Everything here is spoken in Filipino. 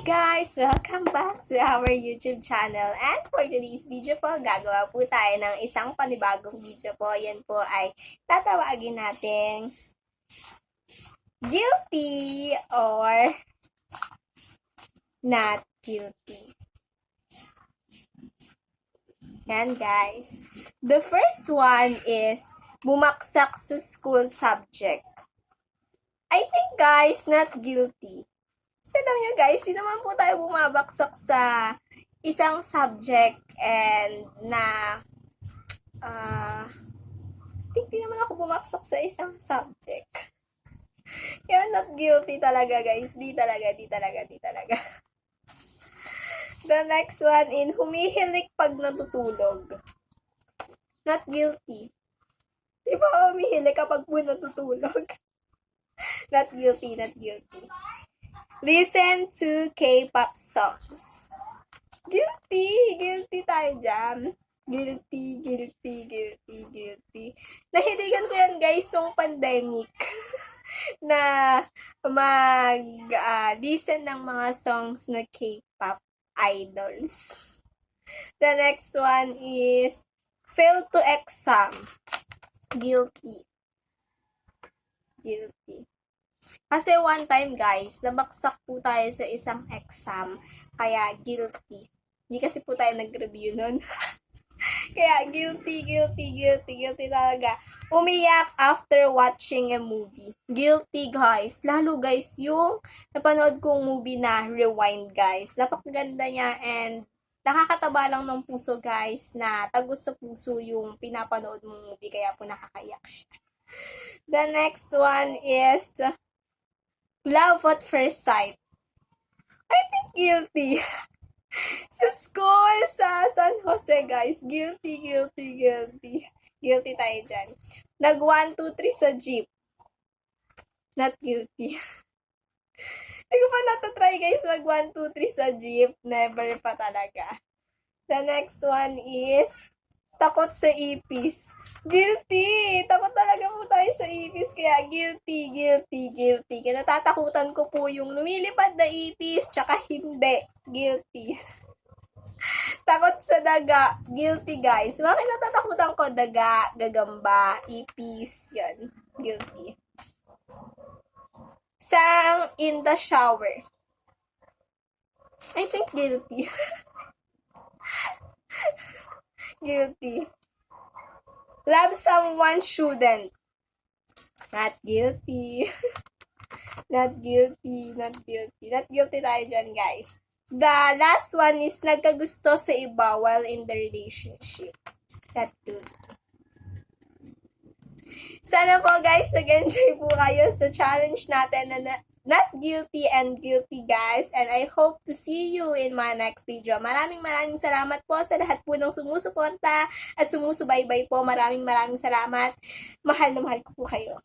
guys! Welcome back to our YouTube channel. And for today's video po, gagawa po tayo ng isang panibagong video po. Yan po ay tatawagin natin guilty or not guilty. Yan guys. The first one is bumaksak sa school subject. I think guys, not guilty. Kasi alam nyo guys, di naman po tayo bumabaksak sa isang subject and na think di naman ako bumaksak sa isang subject. Kaya not guilty talaga guys. Di talaga. The next one in humihilik pag natutulog. Not guilty. Di ba humihilik kapag po natutulog? Not guilty. Listen to K-pop songs. Guilty tayo dyan. Guilty. Nahiligan ko yan guys nung pandemic na mag-listen ng mga songs na K-pop idols. The next one is fail to exam. Guilty. Kasi one time guys, nabaksak po tayo sa isang exam, kaya guilty. Hindi kasi po tayo nag-review nun. Kaya guilty talaga. Umiyak after watching a movie. Guilty guys. Lalo guys, yung napanood kong movie na Rewind guys. Napakaganda niya and nakakataba lang ng puso guys na tagos sa puso yung pinapanood mong movie, kaya po nakakayak siya. The next one is love at first sight. I think guilty. Sa school, sa San Jose, guys. Guilty. Guilty tayo dyan. Nag 1, 2, 3 sa jeep. Not guilty. Hindi ko pa natatry, guys, mag 1, 2, 3 sa jeep. Never pa talaga. The next one is takot sa ipis. Guilty! Takot talaga po tayo sa ipis, kaya guilty. Kaya natatakutan ko po yung lumilipad na ipis, tsaka hindi. Guilty. Takot sa daga. Guilty, guys. Bakit natatakutan ko? Daga, gagamba, ipis, yan. Guilty. Sang in the shower. I think guilty. Guilty. Love someone shouldn't. Not guilty. Not guilty tayo dyan, guys. The last one is nagkagusto sa iba while in the relationship. Not guilty. Sana po guys, nag-enjoy po kayo sa challenge natin na not guilty and guilty guys, and I hope to see you in my next video. Maraming salamat po sa lahat po ng sumusuporta at sumusubaybay po. Maraming salamat. Mahal na mahal ko po kayo.